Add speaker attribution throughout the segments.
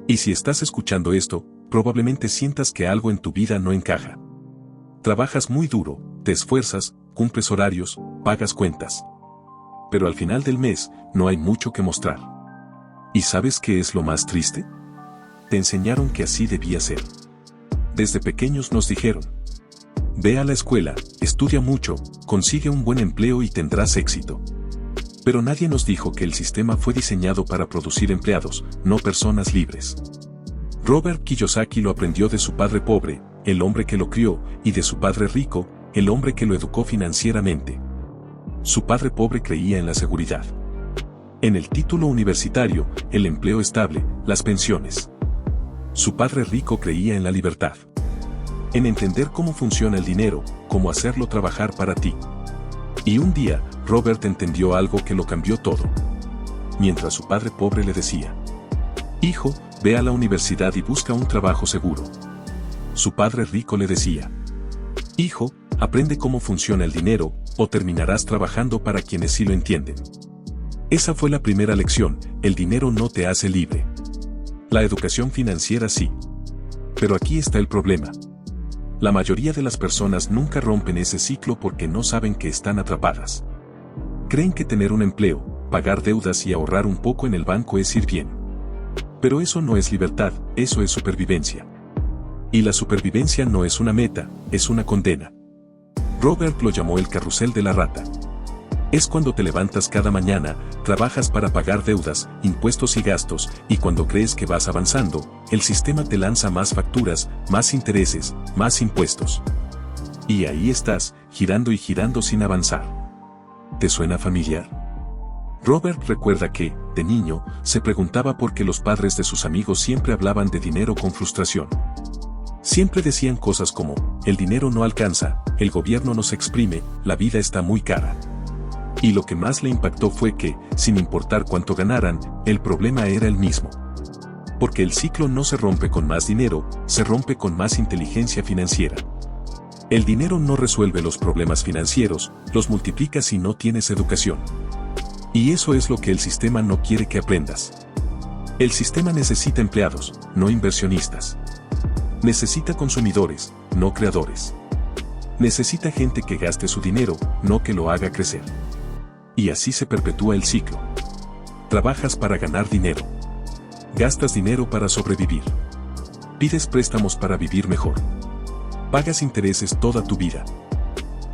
Speaker 1: Y si estás escuchando esto, probablemente sientas que algo en tu vida no encaja. Trabajas muy duro, te esfuerzas, cumples horarios, pagas cuentas. Pero al final del mes, no hay mucho que mostrar. ¿Y sabes qué es lo más triste? Te enseñaron que así debía ser. Desde pequeños nos dijeron: ve a la escuela, estudia mucho, consigue un buen empleo y tendrás éxito. Pero nadie nos dijo que el sistema fue diseñado para producir empleados, no personas libres. Robert Kiyosaki lo aprendió de su padre pobre, el hombre que lo crió, y de su padre rico, el hombre que lo educó financieramente. Su padre pobre creía en la seguridad. En el título universitario, el empleo estable, las pensiones. Su padre rico creía en la libertad. En entender cómo funciona el dinero, cómo hacerlo trabajar para ti. Y un día, Robert entendió algo que lo cambió todo. Mientras su padre pobre le decía: hijo, ve a la universidad y busca un trabajo seguro. Su padre rico le decía: hijo, aprende cómo funciona el dinero, o terminarás trabajando para quienes sí lo entienden. Esa fue la primera lección: el dinero no te hace libre. La educación financiera sí. Pero aquí está el problema. La mayoría de las personas nunca rompen ese ciclo porque no saben que están atrapadas. Creen que tener un empleo, pagar deudas y ahorrar un poco en el banco es ir bien. Pero eso no es libertad, eso es supervivencia. Y la supervivencia no es una meta, es una condena. Robert lo llamó el carrusel de la rata. Es cuando te levantas cada mañana, trabajas para pagar deudas, impuestos y gastos, y cuando crees que vas avanzando, el sistema te lanza más facturas, más intereses, más impuestos. Y ahí estás, girando y girando sin avanzar. ¿Te suena familiar? Robert recuerda que, de niño, se preguntaba por qué los padres de sus amigos siempre hablaban de dinero con frustración. Siempre decían cosas como: el dinero no alcanza, el gobierno nos exprime, la vida está muy cara. Y lo que más le impactó fue que, sin importar cuánto ganaran, el problema era el mismo. Porque el ciclo no se rompe con más dinero, se rompe con más inteligencia financiera. El dinero no resuelve los problemas financieros, los multiplica si no tienes educación. Y eso es lo que el sistema no quiere que aprendas. El sistema necesita empleados, no inversionistas. Necesita consumidores, no creadores. Necesita gente que gaste su dinero, no que lo haga crecer. Y así se perpetúa el ciclo. Trabajas para ganar dinero. Gastas dinero para sobrevivir. Pides préstamos para vivir mejor. Pagas intereses toda tu vida.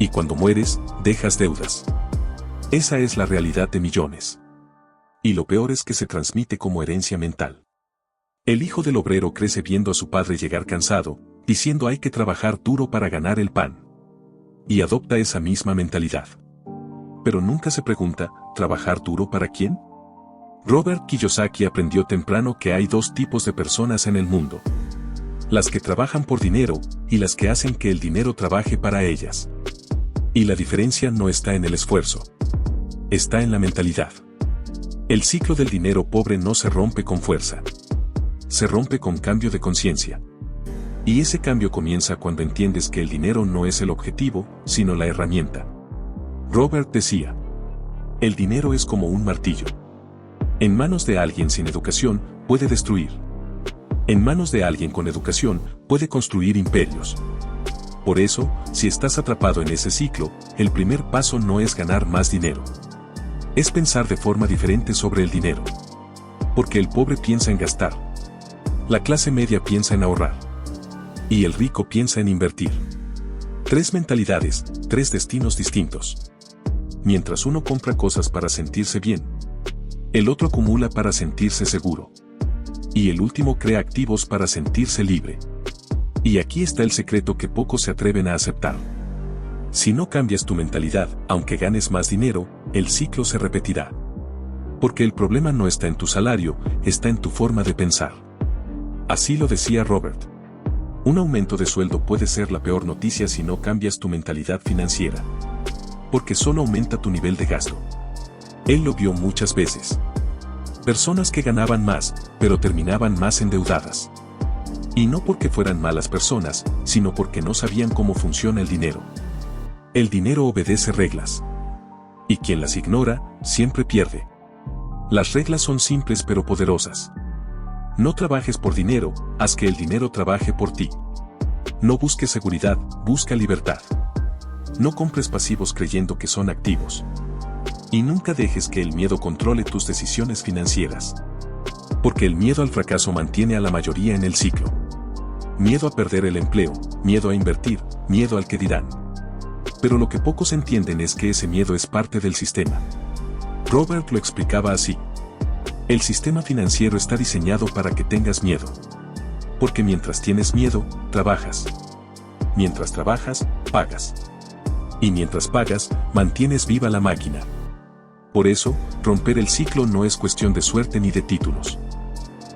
Speaker 1: Y cuando mueres, dejas deudas. Esa es la realidad de millones. Y lo peor es que se transmite como herencia mental. El hijo del obrero crece viendo a su padre llegar cansado, diciendo hay que trabajar duro para ganar el pan. Y adopta esa misma mentalidad. Pero nunca se pregunta, ¿trabajar duro para quién? Robert Kiyosaki aprendió temprano que hay dos tipos de personas en el mundo. Las que trabajan por dinero, y las que hacen que el dinero trabaje para ellas. Y la diferencia no está en el esfuerzo. Está en la mentalidad. El ciclo del dinero pobre no se rompe con fuerza. Se rompe con cambio de conciencia. Y ese cambio comienza cuando entiendes que el dinero no es el objetivo, sino la herramienta. Robert decía: el dinero es como un martillo. En manos de alguien sin educación, puede destruir. En manos de alguien con educación, puede construir imperios. Por eso, si estás atrapado en ese ciclo, el primer paso no es ganar más dinero. Es pensar de forma diferente sobre el dinero. Porque el pobre piensa en gastar. La clase media piensa en ahorrar. Y el rico piensa en invertir. Tres mentalidades, tres destinos distintos. Mientras uno compra cosas para sentirse bien, el otro acumula para sentirse seguro. Y el último crea activos para sentirse libre. Y aquí está el secreto que pocos se atreven a aceptar. Si no cambias tu mentalidad, aunque ganes más dinero, el ciclo se repetirá. Porque el problema no está en tu salario, está en tu forma de pensar. Así lo decía Robert. Un aumento de sueldo puede ser la peor noticia si no cambias tu mentalidad financiera. Porque solo aumenta tu nivel de gasto. Él lo vio muchas veces. Personas que ganaban más, pero terminaban más endeudadas. Y no porque fueran malas personas, sino porque no sabían cómo funciona el dinero. El dinero obedece reglas. Y quien las ignora, siempre pierde. Las reglas son simples pero poderosas. No trabajes por dinero, haz que el dinero trabaje por ti. No busques seguridad, busca libertad. No compres pasivos creyendo que son activos. Y nunca dejes que el miedo controle tus decisiones financieras. Porque el miedo al fracaso mantiene a la mayoría en el ciclo. Miedo a perder el empleo, miedo a invertir, miedo al que dirán. Pero lo que pocos entienden es que ese miedo es parte del sistema. Robert lo explicaba así. El sistema financiero está diseñado para que tengas miedo. Porque mientras tienes miedo, trabajas. Mientras trabajas, pagas. Y mientras pagas, mantienes viva la máquina. Por eso, romper el ciclo no es cuestión de suerte ni de títulos.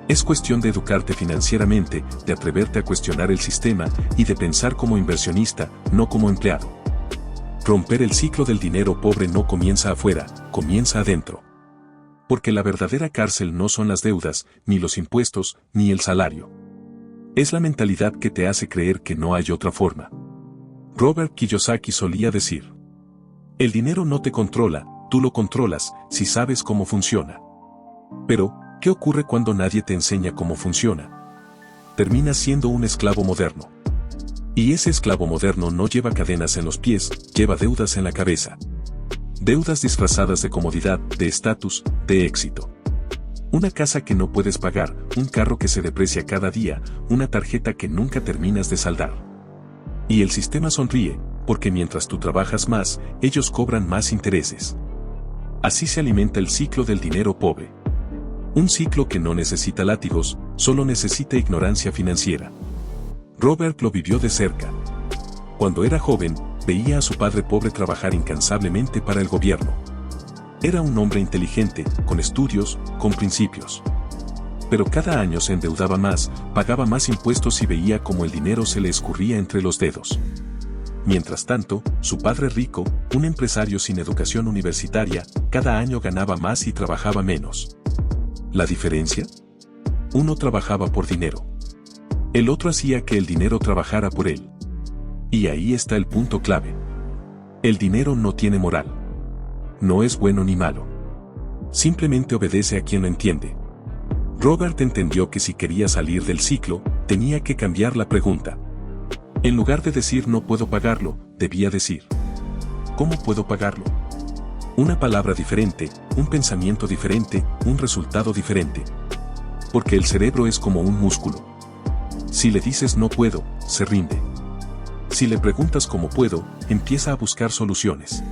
Speaker 1: Es cuestión de educarte financieramente, de atreverte a cuestionar el sistema y de pensar como inversionista, no como empleado. Romper el ciclo del dinero pobre no comienza afuera, comienza adentro. Porque la verdadera cárcel no son las deudas, ni los impuestos, ni el salario. Es la mentalidad que te hace creer que no hay otra forma. Robert Kiyosaki solía decir: el dinero no te controla, tú lo controlas, si sabes cómo funciona. Pero, ¿qué ocurre cuando nadie te enseña cómo funciona? Terminas siendo un esclavo moderno. Y ese esclavo moderno no lleva cadenas en los pies, lleva deudas en la cabeza. Deudas disfrazadas de comodidad, de estatus, de éxito. Una casa que no puedes pagar, un carro que se deprecia cada día, una tarjeta que nunca terminas de saldar. Y el sistema sonríe, porque mientras tú trabajas más, ellos cobran más intereses. Así se alimenta el ciclo del dinero pobre. Un ciclo que no necesita látigos, solo necesita ignorancia financiera. Robert lo vivió de cerca. Cuando era joven, veía a su padre pobre trabajar incansablemente para el gobierno. Era un hombre inteligente, con estudios, con principios. Pero cada año se endeudaba más, pagaba más impuestos y veía cómo el dinero se le escurría entre los dedos. Mientras tanto, su padre rico, un empresario sin educación universitaria, cada año ganaba más y trabajaba menos. ¿La diferencia? Uno trabajaba por dinero. El otro hacía que el dinero trabajara por él. Y ahí está el punto clave. El dinero no tiene moral. No es bueno ni malo. Simplemente obedece a quien lo entiende. Robert entendió que si quería salir del ciclo, tenía que cambiar la pregunta. En lugar de decir no puedo pagarlo, debía decir: ¿cómo puedo pagarlo? Una palabra diferente, un pensamiento diferente, un resultado diferente. Porque el cerebro es como un músculo. Si le dices no puedo, se rinde. Si le preguntas cómo puedo, empieza a buscar soluciones.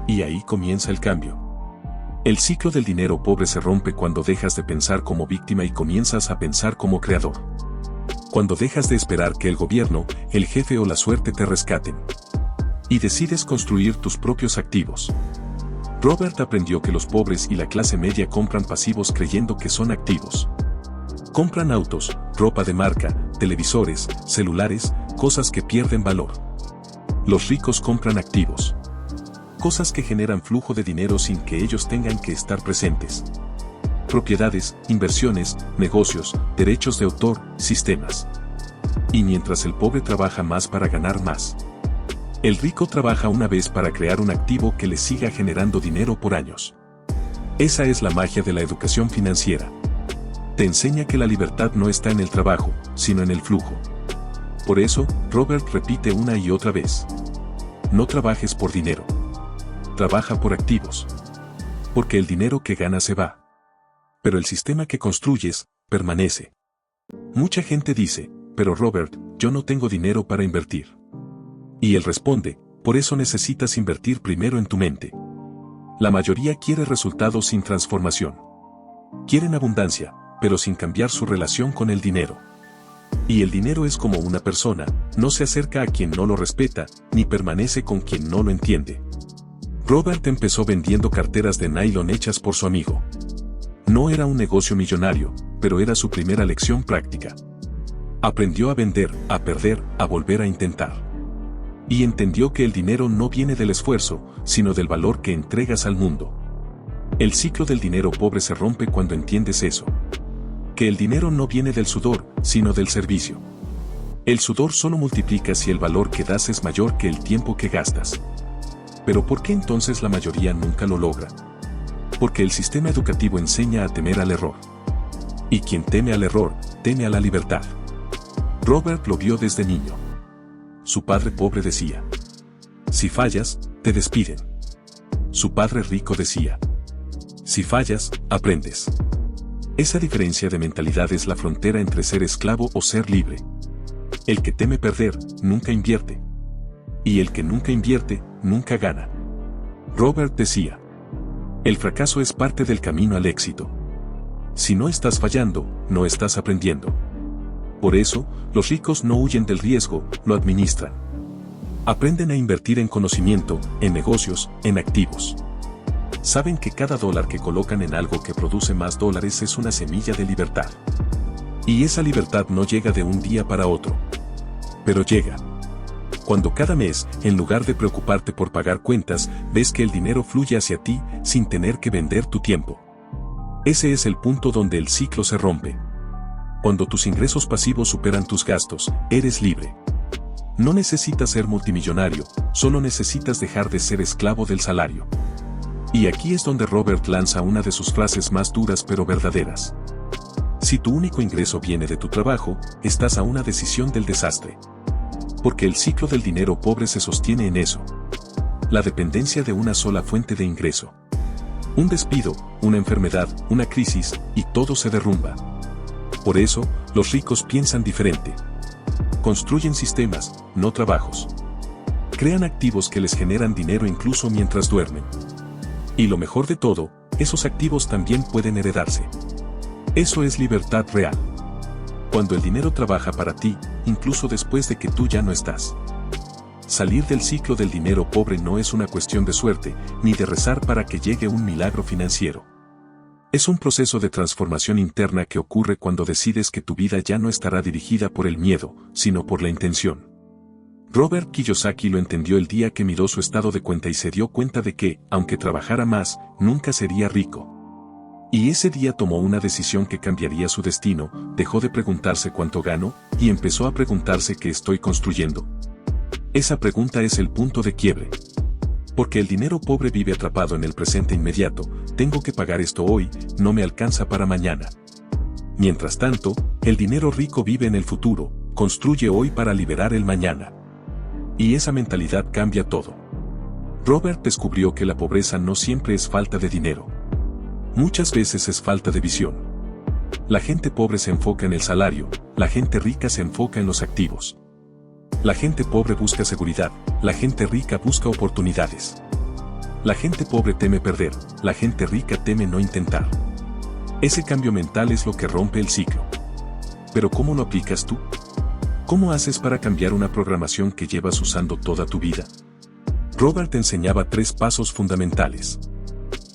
Speaker 1: Y ahí comienza el cambio. El ciclo del dinero pobre se rompe cuando dejas de pensar como víctima y comienzas a pensar como creador. Cuando dejas de esperar que el gobierno, el jefe o la suerte te rescaten. Y decides construir tus propios activos. Robert aprendió que los pobres y la clase media compran pasivos creyendo que son activos. Compran autos, ropa de marca, televisores, celulares, cosas que pierden valor. Los ricos compran activos. Cosas que generan flujo de dinero sin que ellos tengan que estar presentes. Propiedades, inversiones, negocios, derechos de autor, sistemas. Y mientras el pobre trabaja más para ganar más. El rico trabaja una vez para crear un activo que le siga generando dinero por años. Esa es la magia de la educación financiera. Te enseña que la libertad no está en el trabajo, sino en el flujo. Por eso, Robert repite una y otra vez: no trabajes por dinero. Trabaja por activos. Porque el dinero que ganas se va. Pero el sistema que construyes, permanece. Mucha gente dice: pero Robert, yo no tengo dinero para invertir. Y él responde: por eso necesitas invertir primero en tu mente. La mayoría quiere resultados sin transformación. Quieren abundancia, pero sin cambiar su relación con el dinero. Y el dinero es como una persona, no se acerca a quien no lo respeta, ni permanece con quien no lo entiende. Robert empezó vendiendo carteras de nylon hechas por su amigo. No era un negocio millonario, pero era su primera lección práctica. Aprendió a vender, a perder, a volver a intentar. Y entendió que el dinero no viene del esfuerzo, sino del valor que entregas al mundo. El ciclo del dinero pobre se rompe cuando entiendes eso. Que el dinero no viene del sudor, sino del servicio. El sudor solo multiplica si el valor que das es mayor que el tiempo que gastas. Pero ¿por qué entonces la mayoría nunca lo logra? Porque el sistema educativo enseña a temer al error. Y quien teme al error, teme a la libertad. Robert lo vio desde niño. Su padre pobre decía: si fallas, te despiden. Su padre rico decía: si fallas, aprendes. Esa diferencia de mentalidad es la frontera entre ser esclavo o ser libre. El que teme perder, nunca invierte. Y el que nunca invierte, nunca gana. Robert decía: el fracaso es parte del camino al éxito. Si no estás fallando, no estás aprendiendo. Por eso, los ricos no huyen del riesgo, lo administran. Aprenden a invertir en conocimiento, en negocios, en activos. Saben que cada dólar que colocan en algo que produce más dólares es una semilla de libertad. Y esa libertad no llega de un día para otro. Pero llega cuando cada mes, en lugar de preocuparte por pagar cuentas, ves que el dinero fluye hacia ti sin tener que vender tu tiempo. Ese es el punto donde el ciclo se rompe. Cuando tus ingresos pasivos superan tus gastos, eres libre. No necesitas ser multimillonario, solo necesitas dejar de ser esclavo del salario. Y aquí es donde Robert lanza una de sus frases más duras pero verdaderas. Si tu único ingreso viene de tu trabajo, estás a una decisión del desastre. Porque el ciclo del dinero pobre se sostiene en eso. La dependencia de una sola fuente de ingreso. Un despido, una enfermedad, una crisis, y todo se derrumba. Por eso, los ricos piensan diferente. Construyen sistemas, no trabajos. Crean activos que les generan dinero incluso mientras duermen. Y lo mejor de todo, esos activos también pueden heredarse. Eso es libertad real. Cuando el dinero trabaja para ti, incluso después de que tú ya no estás. Salir del ciclo del dinero pobre no es una cuestión de suerte, ni de rezar para que llegue un milagro financiero. Es un proceso de transformación interna que ocurre cuando decides que tu vida ya no estará dirigida por el miedo, sino por la intención. Robert Kiyosaki lo entendió el día que miró su estado de cuenta y se dio cuenta de que, aunque trabajara más, nunca sería rico. Y ese día tomó una decisión que cambiaría su destino, dejó de preguntarse cuánto gano, y empezó a preguntarse qué estoy construyendo. Esa pregunta es el punto de quiebre. Porque el dinero pobre vive atrapado en el presente inmediato, tengo que pagar esto hoy, no me alcanza para mañana. Mientras tanto, el dinero rico vive en el futuro, construye hoy para liberar el mañana. Y esa mentalidad cambia todo. Robert descubrió que la pobreza no siempre es falta de dinero. Muchas veces es falta de visión. La gente pobre se enfoca en el salario, la gente rica se enfoca en los activos. La gente pobre busca seguridad, la gente rica busca oportunidades. La gente pobre teme perder, la gente rica teme no intentar. Ese cambio mental es lo que rompe el ciclo. Pero ¿cómo lo aplicas tú? ¿Cómo haces para cambiar una programación que llevas usando toda tu vida? Robert enseñaba 3 pasos fundamentales.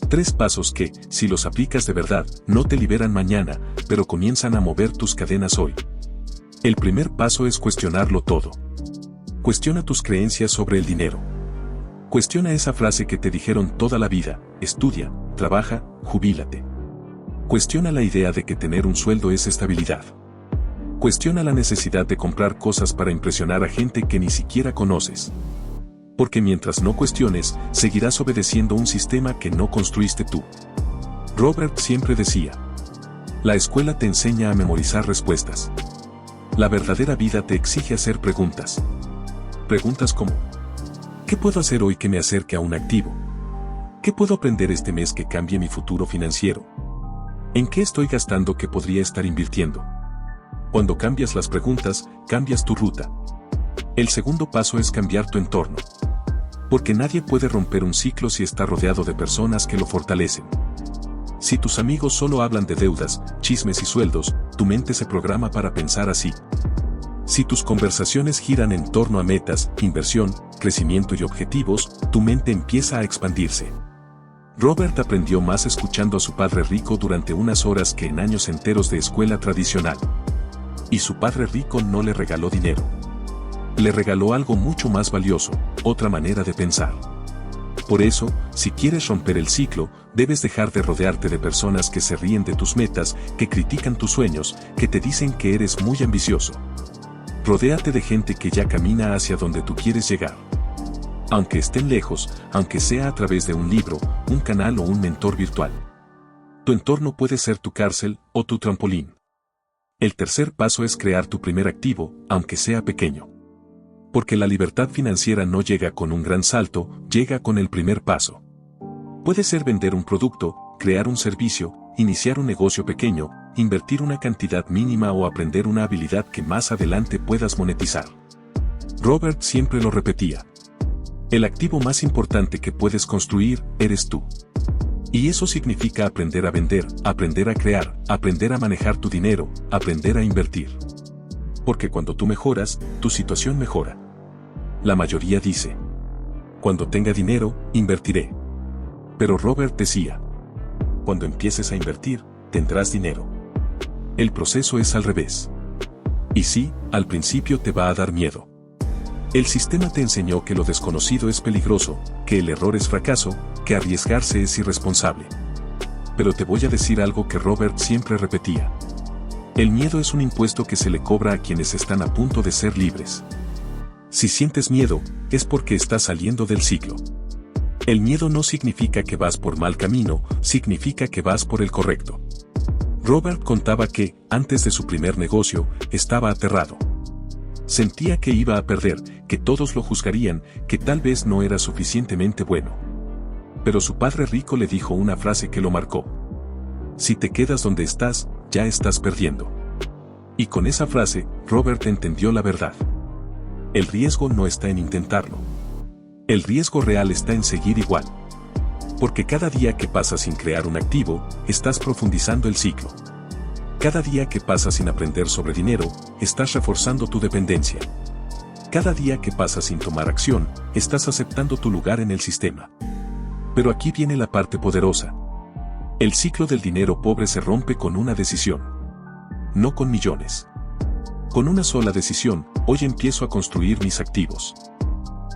Speaker 1: 3 pasos que, si los aplicas de verdad, no te liberan mañana, pero comienzan a mover tus cadenas hoy. El primer paso es cuestionarlo todo. Cuestiona tus creencias sobre el dinero. Cuestiona esa frase que te dijeron toda la vida: estudia, trabaja, jubílate. Cuestiona la idea de que tener un sueldo es estabilidad. Cuestiona la necesidad de comprar cosas para impresionar a gente que ni siquiera conoces. Porque mientras no cuestiones, seguirás obedeciendo un sistema que no construiste tú. Robert siempre decía: la escuela te enseña a memorizar respuestas. La verdadera vida te exige hacer preguntas. Preguntas como: ¿qué puedo hacer hoy que me acerque a un activo? ¿Qué puedo aprender este mes que cambie mi futuro financiero? ¿En qué estoy gastando que podría estar invirtiendo? Cuando cambias las preguntas, cambias tu ruta. El segundo paso es cambiar tu entorno. Porque nadie puede romper un ciclo si está rodeado de personas que lo fortalecen. Si tus amigos solo hablan de deudas, chismes y sueldos, tu mente se programa para pensar así. Si tus conversaciones giran en torno a metas, inversión, crecimiento y objetivos, tu mente empieza a expandirse. Robert aprendió más escuchando a su padre rico durante unas horas que en años enteros de escuela tradicional. Y su padre rico no le regaló dinero. Le regaló algo mucho más valioso, otra manera de pensar. Por eso, si quieres romper el ciclo, debes dejar de rodearte de personas que se ríen de tus metas, que critican tus sueños, que te dicen que eres muy ambicioso. Rodéate de gente que ya camina hacia donde tú quieres llegar. Aunque estén lejos, aunque sea a través de un libro, un canal o un mentor virtual. Tu entorno puede ser tu cárcel o tu trampolín. El tercer paso es crear tu primer activo, aunque sea pequeño. Porque la libertad financiera no llega con un gran salto, llega con el primer paso. Puede ser vender un producto, crear un servicio, iniciar un negocio pequeño, invertir una cantidad mínima o aprender una habilidad que más adelante puedas monetizar. Robert siempre lo repetía. El activo más importante que puedes construir eres tú. Y eso significa aprender a vender, aprender a crear, aprender a manejar tu dinero, aprender a invertir. Porque cuando tú mejoras, tu situación mejora. La mayoría dice: cuando tenga dinero, invertiré. Pero Robert decía: cuando empieces a invertir, tendrás dinero. El proceso es al revés. Y sí, al principio te va a dar miedo. El sistema te enseñó que lo desconocido es peligroso, que el error es fracaso, que arriesgarse es irresponsable. Pero te voy a decir algo que Robert siempre repetía. El miedo es un impuesto que se le cobra a quienes están a punto de ser libres. Si sientes miedo, es porque estás saliendo del ciclo. El miedo no significa que vas por mal camino, significa que vas por el correcto. Robert contaba que, antes de su primer negocio, estaba aterrado. Sentía que iba a perder, que todos lo juzgarían, que tal vez no era suficientemente bueno. Pero su padre rico le dijo una frase que lo marcó. Si te quedas donde estás, ya estás perdiendo. Y con esa frase, Robert entendió la verdad. El riesgo no está en intentarlo. El riesgo real está en seguir igual. Porque cada día que pasa sin crear un activo, estás profundizando el ciclo. Cada día que pasa sin aprender sobre dinero, estás reforzando tu dependencia. Cada día que pasa sin tomar acción, estás aceptando tu lugar en el sistema. Pero aquí viene la parte poderosa. El ciclo del dinero pobre se rompe con una decisión. No con millones. Con una sola decisión, hoy empiezo a construir mis activos.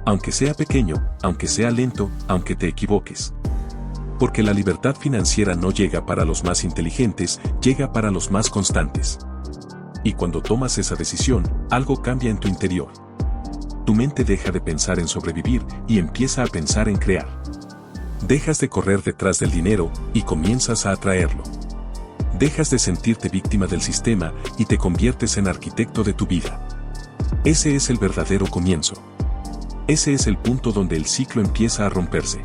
Speaker 1: Aunque sea pequeño, aunque sea lento, aunque te equivoques. Porque la libertad financiera no llega para los más inteligentes, llega para los más constantes. Y cuando tomas esa decisión, algo cambia en tu interior. Tu mente deja de pensar en sobrevivir y empieza a pensar en crear. Dejas de correr detrás del dinero y comienzas a atraerlo. Dejas de sentirte víctima del sistema y te conviertes en arquitecto de tu vida. Ese es el verdadero comienzo. Ese es el punto donde el ciclo empieza a romperse.